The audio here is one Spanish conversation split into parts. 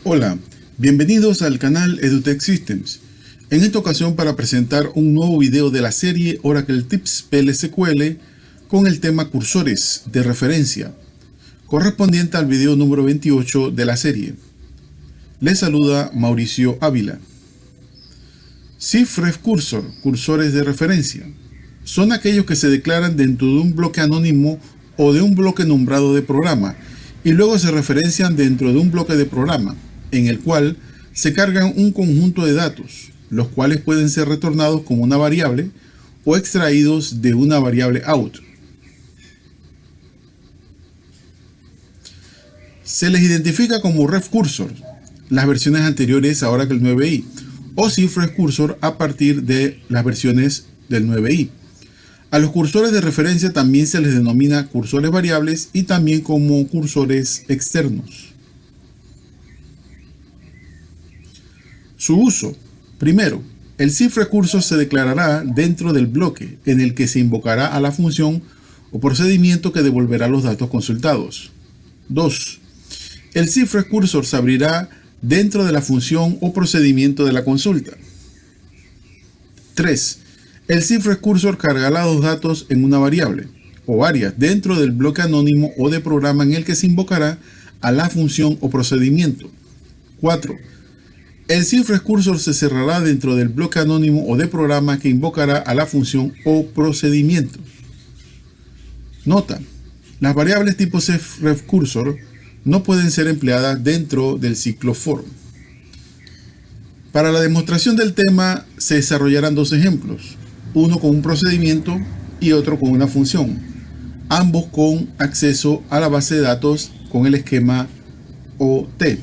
Hola, bienvenidos al canal Edutech Systems. En esta ocasión para presentar un nuevo video de la serie Oracle Tips PL/SQL con el tema cursores de referencia, correspondiente al video número 28 de la serie. Les saluda Mauricio Ávila. CIFREF Cursor, cursores de referencia, son aquellos que se declaran dentro de un bloque anónimo o de un bloque nombrado de programa y luego se referencian dentro de un bloque de programa, en el cual se cargan un conjunto de datos, los cuales pueden ser retornados como una variable o extraídos de una variable out. Se les identifica como Ref Cursor, las versiones anteriores a Oracle 9i, o CIFREF Cursor a partir de las versiones del 9i. A los cursores de referencia también se les denomina cursores variables y también como cursores externos. Su uso. Primero, el CIFREF Cursor se declarará dentro del bloque en el que se invocará a la función o procedimiento que devolverá los datos consultados. 2. El CIFREF Cursor se abrirá dentro de la función o procedimiento de la consulta. 3. El CIFREF Cursor cargará los datos en una variable o varias dentro del bloque anónimo o de programa en el que se invocará a la función o procedimiento. 4. El CIFREF Cursor se cerrará dentro del bloque anónimo o de programa que invocará a la función o procedimiento. Nota: las variables tipo CIFREF Cursor no pueden ser empleadas dentro del ciclo for. Para la demostración del tema se desarrollarán dos ejemplos, uno con un procedimiento y otro con una función, ambos con acceso a la base de datos con el esquema OT.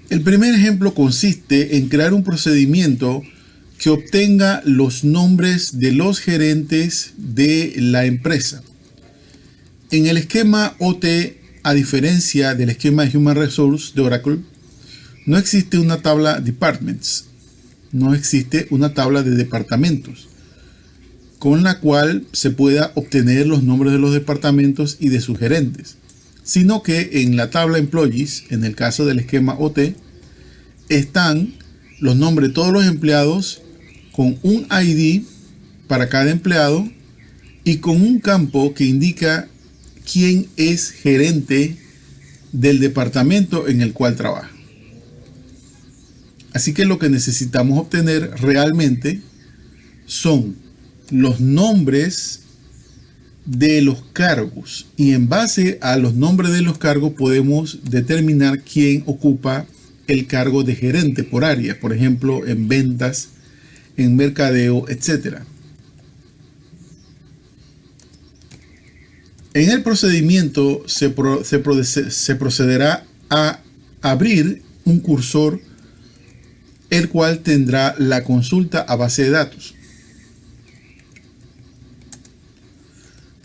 El primer ejemplo consiste en crear un procedimiento que obtenga los nombres de los gerentes de la empresa. En el esquema OT, a diferencia del esquema de Human Resource de Oracle, no existe una tabla Departments, no existe una tabla de departamentos, con la cual se pueda obtener los nombres de los departamentos y de sus gerentes, sino que en la tabla Employees, en el caso del esquema OT, están los nombres de todos los empleados con un ID para cada empleado y con un campo que indica quién es gerente del departamento en el cual trabaja. Así que lo que necesitamos obtener realmente son los nombres de los cargos, y en base a los nombres de los cargos podemos determinar quién ocupa el cargo de gerente por área, por ejemplo en ventas, en mercadeo, etc. En el procedimiento se procederá a abrir un cursor, el cual tendrá la consulta a base de datos.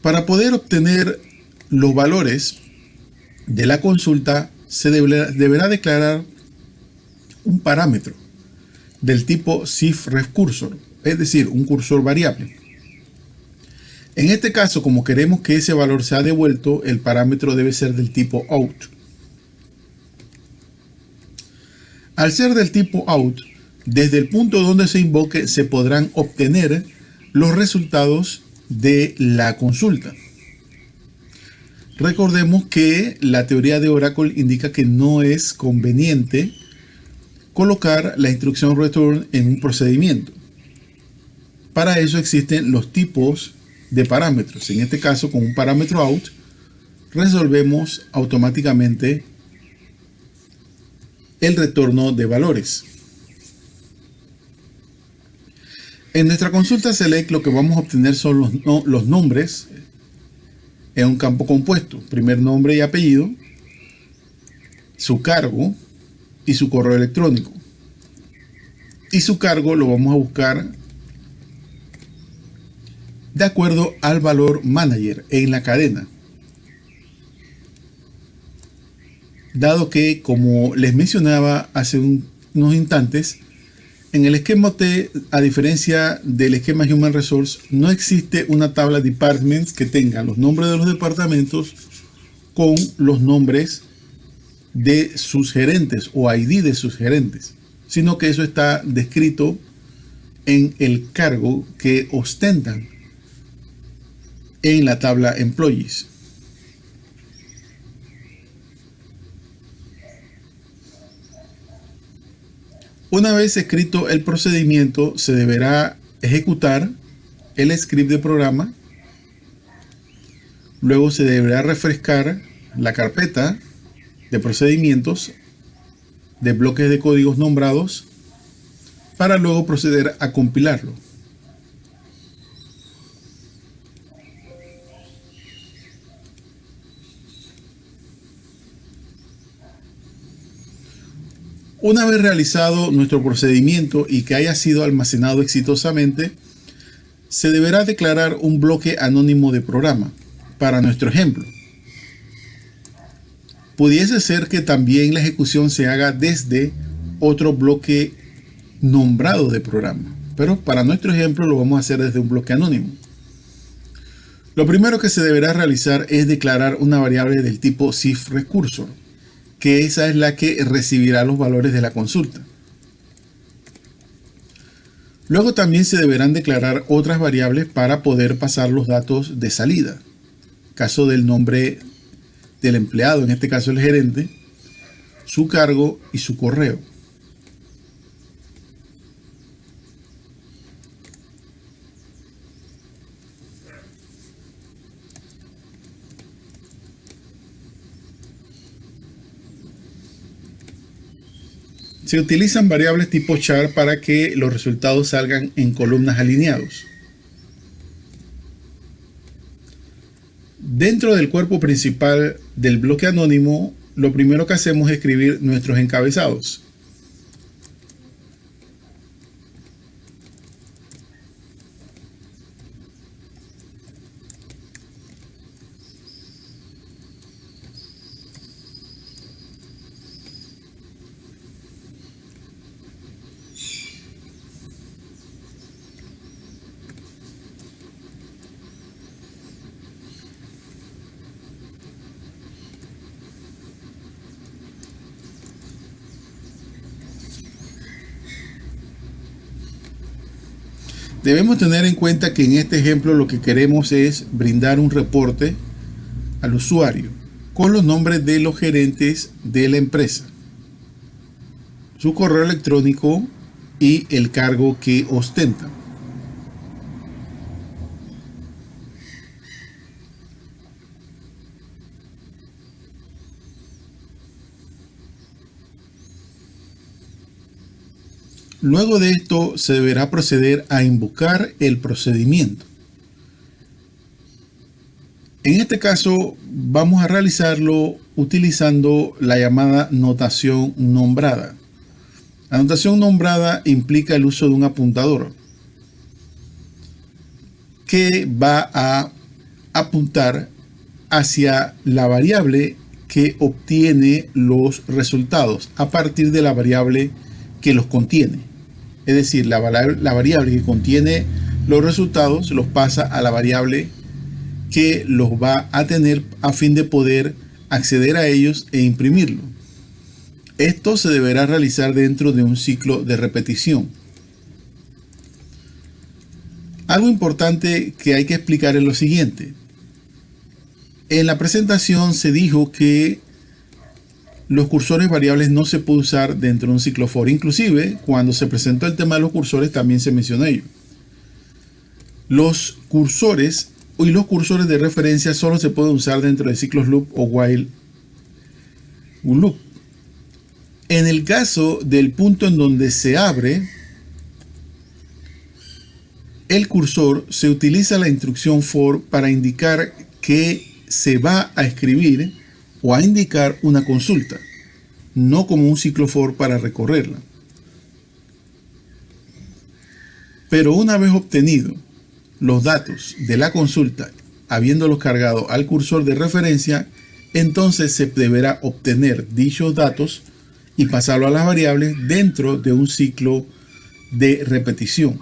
Para poder obtener los valores de la consulta se deberá declarar un parámetro del tipo CIFREF Cursor, es decir, un cursor variable. En este caso, como queremos que ese valor sea devuelto, el parámetro debe ser del tipo out. Al ser del tipo out, desde el punto donde se invoque se podrán obtener los resultados de la consulta. Recordemos que la teoría de Oracle indica que no es conveniente colocar la instrucción return en un procedimiento. Para eso existen los tipos de parámetros. En este caso, con un parámetro out, resolvemos automáticamente el retorno de valores. En nuestra consulta select lo que vamos a obtener son los nombres en un campo compuesto, primer nombre y apellido, su cargo y su correo electrónico. Y su cargo lo vamos a buscar de acuerdo al valor manager en la cadena. dado que, como les mencionaba hace unos instantes, en el esquema T, a diferencia del esquema Human Resource, no existe una tabla departments que tenga los nombres de los departamentos con los nombres de sus gerentes o ID de sus gerentes, sino que eso está descrito en el cargo que ostentan en la tabla Employees. Una vez escrito el procedimiento, se deberá ejecutar el script de programa. Luego se deberá refrescar la carpeta de procedimientos de bloques de códigos nombrados para luego proceder a compilarlo. Una vez realizado nuestro procedimiento y que haya sido almacenado exitosamente, se deberá declarar un bloque anónimo de programa. Para nuestro ejemplo, pudiese ser que también la ejecución se haga desde otro bloque nombrado de programa, pero para nuestro ejemplo lo vamos a hacer desde un bloque anónimo. Lo primero que se deberá realizar es declarar una variable del tipo CIFRECURSOR, que esa es la que recibirá los valores de la consulta. Luego también se deberán declarar otras variables para poder pasar los datos de salida. Caso del nombre del empleado, en este caso el gerente, su cargo y su correo. Se utilizan variables tipo char para que los resultados salgan en columnas alineados. Dentro del cuerpo principal del bloque anónimo, lo primero que hacemos es escribir nuestros encabezados. Debemos tener en cuenta que en este ejemplo lo que queremos es brindar un reporte al usuario con los nombres de los gerentes de la empresa, su correo electrónico y el cargo que ostenta. Luego de esto se deberá proceder a invocar el procedimiento. En este caso vamos a realizarlo utilizando la llamada notación nombrada. La notación nombrada implica el uso de un apuntador que va a apuntar hacia la variable que obtiene los resultados a partir de la variable que los contiene. Es decir, la variable que contiene los resultados los pasa a la variable que los va a tener a fin de poder acceder a ellos e imprimirlo. Esto se deberá realizar dentro de un ciclo de repetición. Algo importante que hay que explicar es lo siguiente. En la presentación se dijo que los cursores variables no se puede usar dentro de un ciclo for. Inclusive, cuando se presentó el tema de los cursores, también se mencionó ello. Los cursores y los cursores de referencia solo se pueden usar dentro de ciclos loop o while loop. En el caso del punto en donde se abre el cursor, se utiliza la instrucción for para indicar que se va a escribir o a indicar una consulta, no como un ciclo for para recorrerla. Pero una vez obtenido los datos de la consulta, habiéndolos cargado al cursor de referencia, entonces se deberá obtener dichos datos y pasarlo a las variables dentro de un ciclo de repetición.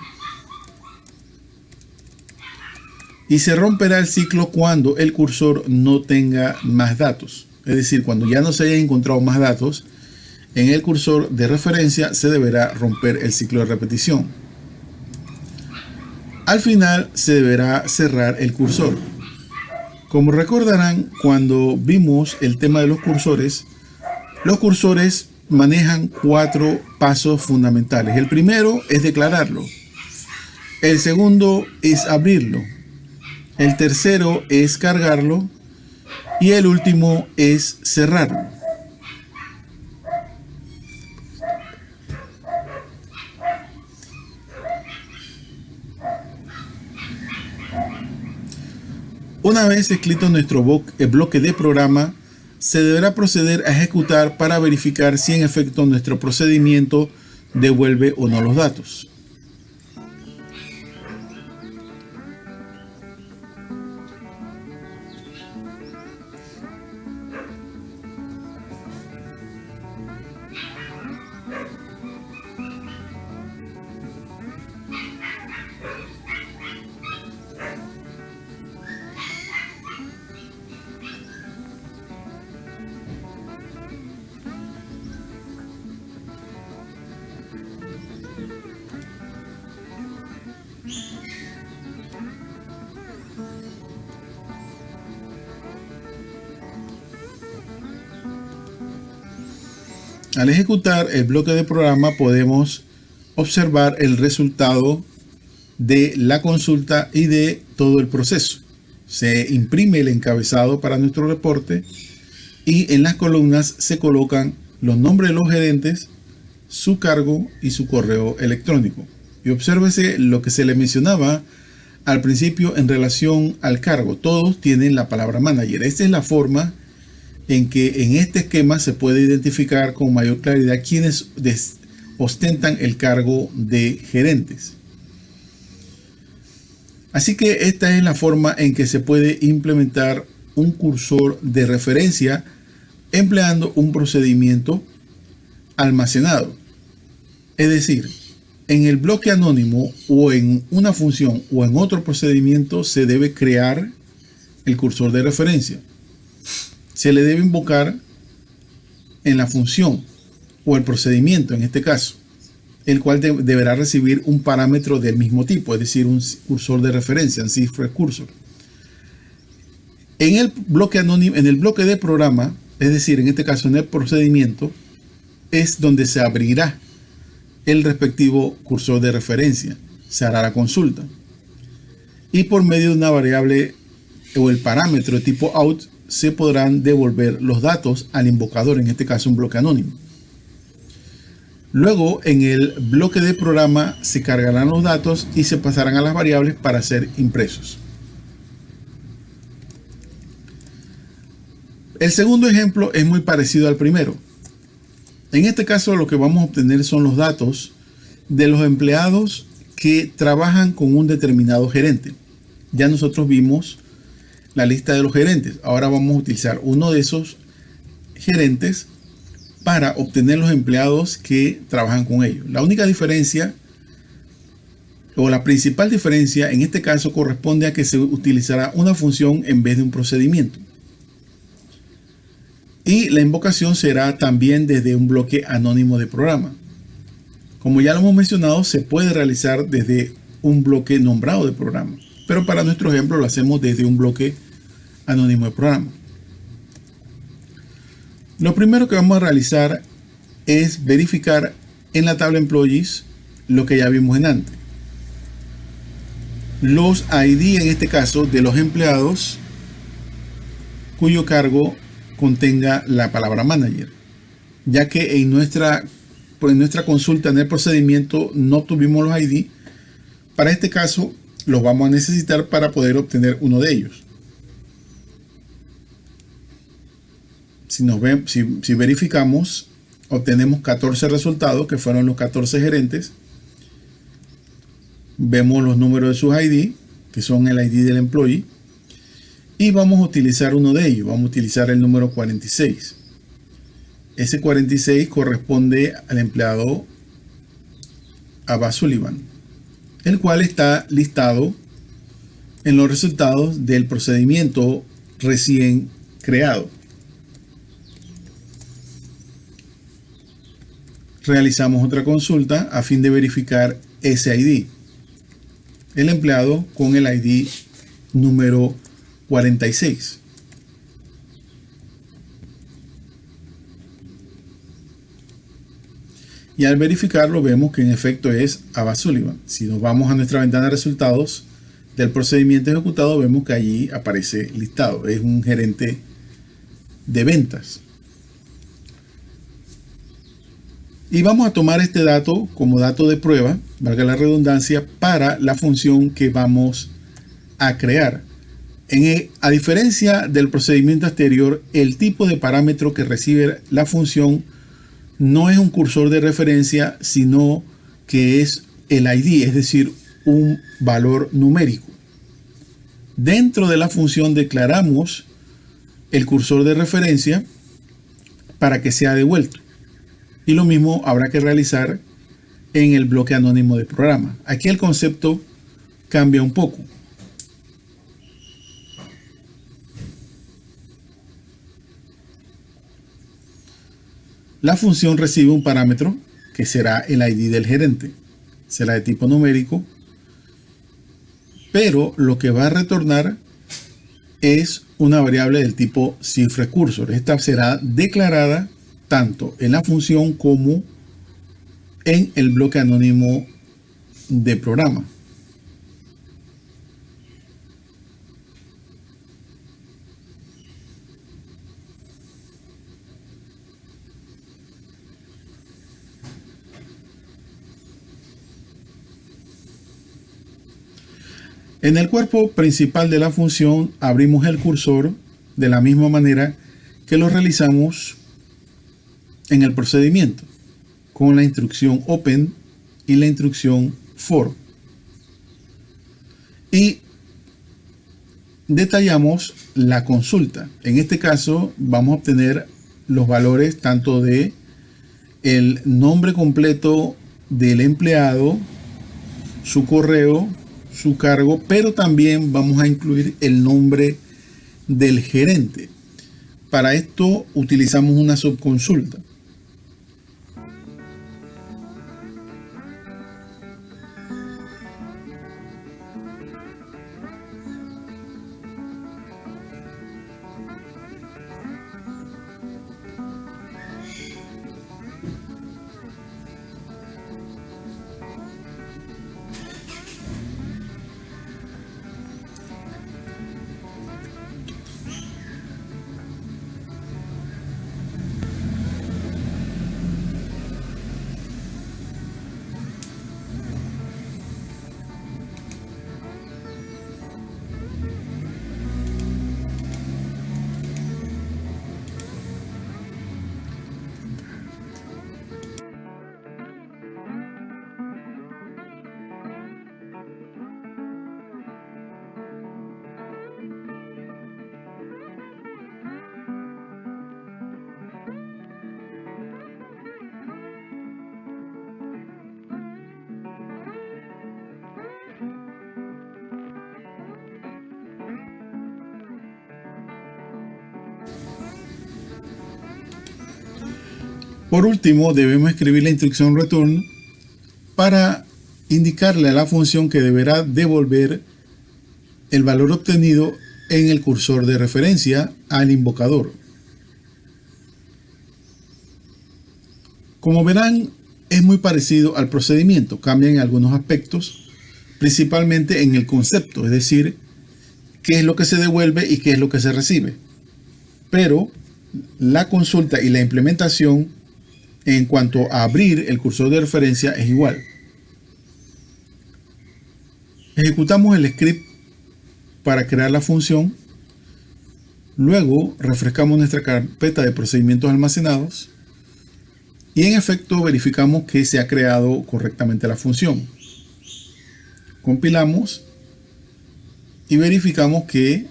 Y se romperá el ciclo cuando el cursor no tenga más datos. Es decir, cuando ya no se hayan encontrado más datos en el cursor de referencia, se deberá romper el ciclo de repetición. Al final se deberá cerrar el cursor. Como recordarán, cuando vimos el tema de los cursores manejan 4 pasos fundamentales. El primero es declararlo. El segundo es abrirlo. El tercero es cargarlo. Y el último es cerrarlo. Una vez escrito nuestro bloque de programa, se deberá proceder a ejecutar para verificar si en efecto nuestro procedimiento devuelve o no los datos. Al ejecutar el bloque de programa podemos observar el resultado de la consulta y de todo el proceso. Se imprime el encabezado para nuestro reporte y en las columnas se colocan los nombres de los gerentes, su cargo y su correo electrónico. Y obsérvese lo que se le mencionaba al principio en relación al cargo. Todos tienen la palabra manager. Esta es la forma en que en este esquema se puede identificar con mayor claridad quienes ostentan el cargo de gerentes. Así que esta es la forma en que se puede implementar un cursor de referencia empleando un procedimiento almacenado. Es decir, en el bloque anónimo o en una función o en otro procedimiento se debe crear el cursor de referencia. Se le debe invocar en la función o el procedimiento en este caso, el cual deberá recibir un parámetro del mismo tipo, es decir, un cursor de referencia, un cifra cursor. En el bloque anónimo, en el bloque de programa, es decir, en este caso en el procedimiento, es donde se abrirá el respectivo cursor de referencia. Se hará la consulta. Y por medio de una variable o el parámetro de tipo out, se podrán devolver los datos al invocador, en este caso un bloque anónimo. Luego, en el bloque de programa se cargarán los datos y se pasarán a las variables para ser impresos. El segundo ejemplo es muy parecido al primero. En este caso, lo que vamos a obtener son los datos de los empleados que trabajan con un determinado gerente. Ya nosotros vimos la lista de los gerentes. Ahora vamos a utilizar uno de esos gerentes para obtener los empleados que trabajan con ellos. La única diferencia o la principal diferencia en este caso corresponde a que se utilizará una función en vez de un procedimiento. Y la invocación será también desde un bloque anónimo de programa. Como ya lo hemos mencionado, se puede realizar desde un bloque nombrado de programa. Pero para nuestro ejemplo lo hacemos desde un bloque anónimo de programa. Lo primero que vamos a realizar es verificar en la tabla Employees lo que ya vimos en antes. Los ID en este caso de los empleados cuyo cargo contenga la palabra manager, ya que en nuestra consulta en el procedimiento no obtuvimos los ID. Para este caso los vamos a necesitar para poder obtener uno de ellos. Si verificamos, obtenemos 14 resultados que fueron los 14 gerentes. Vemos los números de sus ID, que son el ID del employee. Y vamos a utilizar uno de ellos. Vamos a utilizar el número 46. Ese 46 corresponde al empleado Abba Sullivan, el cual está listado en los resultados del procedimiento recién creado. Realizamos otra consulta a fin de verificar ese ID. El empleado con el ID número 46. Y al verificarlo vemos que en efecto es Abba Sullivan. Si nos vamos a nuestra ventana de resultados del procedimiento ejecutado, vemos que allí aparece listado. Es un gerente de ventas. Y vamos a tomar este dato como dato de prueba, valga la redundancia, para la función que vamos a crear. A diferencia del procedimiento anterior, el tipo de parámetro que recibe la función no es un cursor de referencia, sino que es el ID, es decir, un valor numérico. Dentro de la función declaramos el cursor de referencia para que sea devuelto. Y lo mismo habrá que realizar en el bloque anónimo de programa. Aquí el concepto cambia un poco. La función recibe un parámetro que será el ID del gerente. Será de tipo numérico, pero lo que va a retornar es una variable del tipo cifre cursor. Esta será declarada tanto en la función como en el bloque anónimo de programa. En el cuerpo principal de la función abrimos el cursor de la misma manera que lo realizamos en el procedimiento, con la instrucción open y la instrucción for. Y detallamos la consulta. En este caso vamos a obtener los valores tanto de el nombre completo del empleado, su correo, su cargo, pero también vamos a incluir el nombre del gerente. Para esto utilizamos una subconsulta. Por último, debemos escribir la instrucción return para indicarle a la función que deberá devolver el valor obtenido en el cursor de referencia al invocador. Como verán, es muy parecido al procedimiento, cambia en algunos aspectos, principalmente en el concepto, es decir, qué es lo que se devuelve y qué es lo que se recibe. Pero la consulta y la implementación en cuanto a abrir el cursor de referencia es igual. Ejecutamos el script para crear la función. Luego refrescamos nuestra carpeta de procedimientos almacenados y en efecto verificamos que se ha creado correctamente la función. Compilamos y verificamos que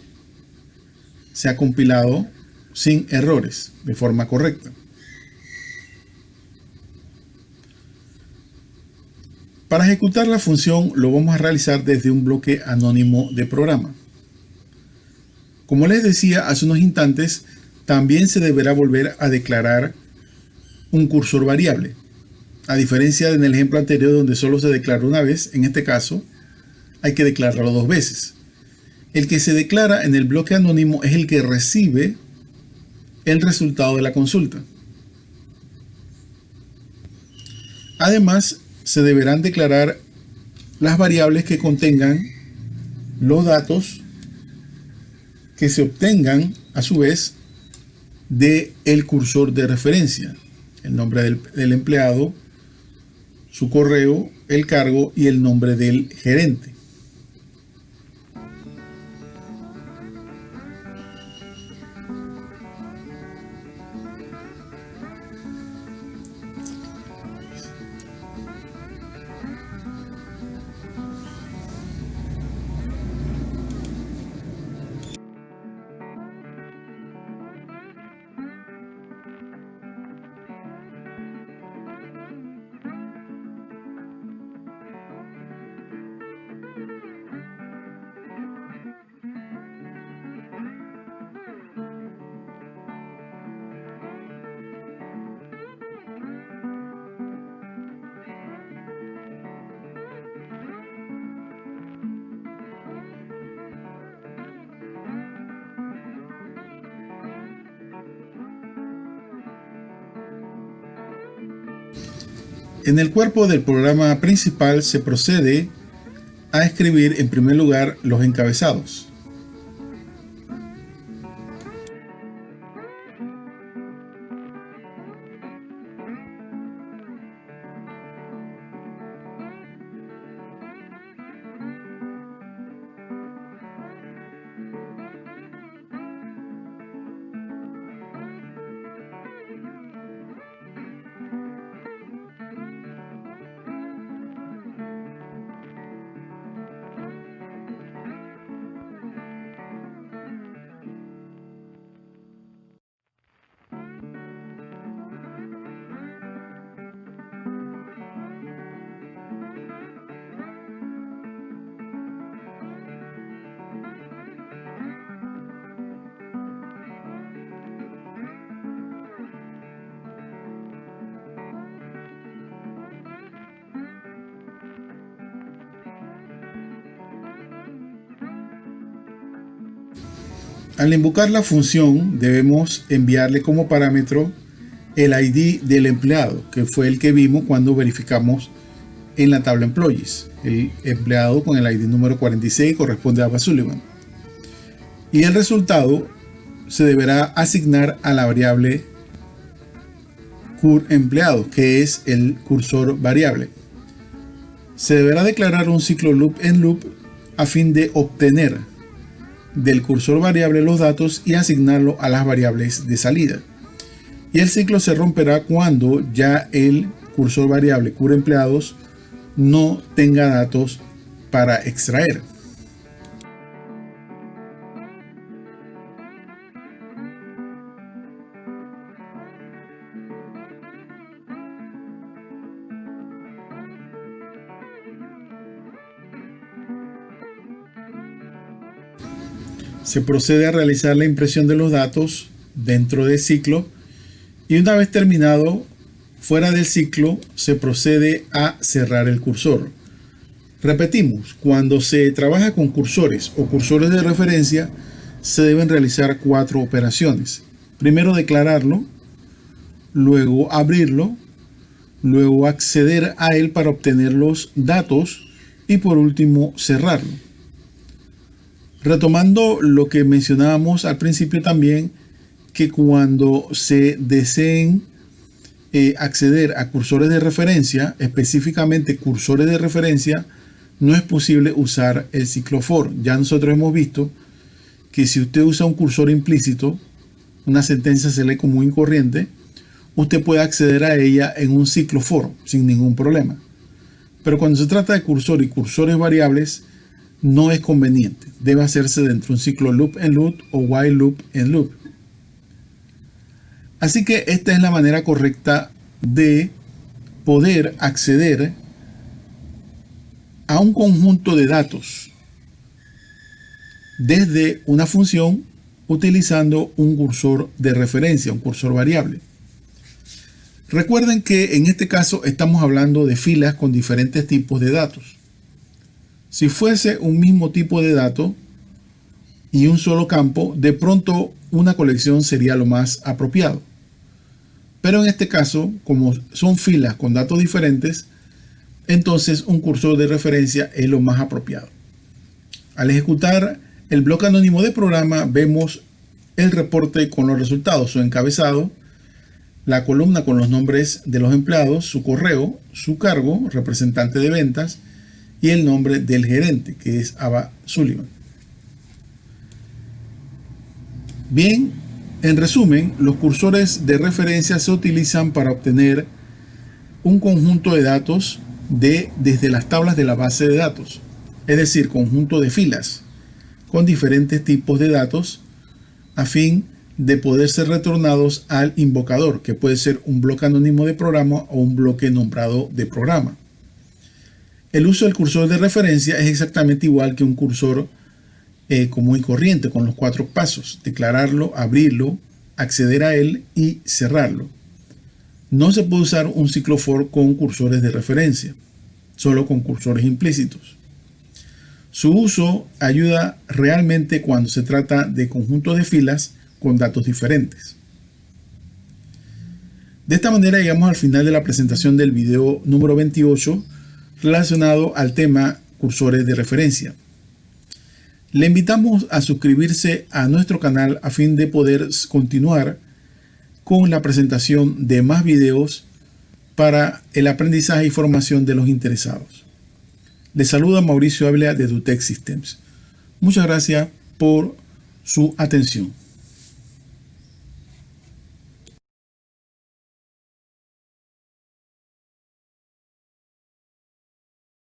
se ha compilado sin errores, de forma correcta. Para ejecutar la función lo vamos a realizar desde un bloque anónimo de programa. Como les decía hace unos instantes, también se deberá volver a declarar un cursor variable. A diferencia en el ejemplo anterior donde solo se declara una vez, en este caso hay que declararlo dos veces. El que se declara en el bloque anónimo es el que recibe el resultado de la consulta. Además, se deberán declarar las variables que contengan los datos que se obtengan a su vez del cursor de referencia, el nombre del empleado, su correo, el cargo y el nombre del gerente. En el cuerpo del programa principal se procede a escribir en primer lugar los encabezados. Al invocar la función debemos enviarle como parámetro el ID del empleado, que fue el que vimos cuando verificamos en la tabla Employees. El empleado con el ID número 46 corresponde a Ava Sullivan. Y el resultado se deberá asignar a la variable curEmpleado, que es el cursor variable. Se deberá declarar un ciclo loop en loop a fin de obtener del cursor variable los datos y asignarlo a las variables de salida. Y el ciclo se romperá cuando ya el cursor variable curEmpleados no tenga datos para extraer. Se procede a realizar la impresión de los datos dentro del ciclo y una vez terminado fuera del ciclo se procede a cerrar el cursor. Repetimos, cuando se trabaja con cursores o cursores de referencia se deben realizar 4 operaciones. Primero declararlo, luego abrirlo, luego acceder a él para obtener los datos y por último cerrarlo. Retomando lo que mencionábamos al principio también, que cuando se deseen acceder a cursores de referencia, específicamente cursores de referencia, no es posible usar el ciclo for. Ya nosotros hemos visto que si usted usa un cursor implícito, una sentencia se lee común y corriente, usted puede acceder a ella en un ciclo for sin ningún problema. Pero cuando se trata de cursor y cursores variables, no es conveniente. Debe hacerse dentro de un ciclo loop en loop o while loop en loop. Así que esta es la manera correcta de poder acceder a un conjunto de datos desde una función utilizando un cursor de referencia, un cursor variable. Recuerden que en este caso estamos hablando de filas con diferentes tipos de datos. Si fuese un mismo tipo de dato y un solo campo, de pronto una colección sería lo más apropiado. Pero en este caso, como son filas con datos diferentes, entonces un cursor de referencia es lo más apropiado. Al ejecutar el bloque anónimo de programa, vemos el reporte con los resultados, su encabezado, la columna con los nombres de los empleados, su correo, su cargo, representante de ventas, y el nombre del gerente, que es Ava Sullivan. Bien, en resumen, los cursores de referencia se utilizan para obtener un conjunto de datos desde las tablas de la base de datos, es decir, conjunto de filas con diferentes tipos de datos a fin de poder ser retornados al invocador, que puede ser un bloque anónimo de programa o un bloque nombrado de programa. El uso del cursor de referencia es exactamente igual que un cursor común y corriente, con los 4 pasos: declararlo, abrirlo, acceder a él y cerrarlo. No se puede usar un ciclo for con cursores de referencia, solo con cursores implícitos. Su uso ayuda realmente cuando se trata de conjuntos de filas con datos diferentes. De esta manera llegamos al final de la presentación del video número 28 relacionado al tema cursores de referencia. Le invitamos a suscribirse a nuestro canal a fin de poder continuar con la presentación de más videos para el aprendizaje y formación de los interesados. Les saluda Mauricio Ávila de Dutech Systems. Muchas gracias por su atención.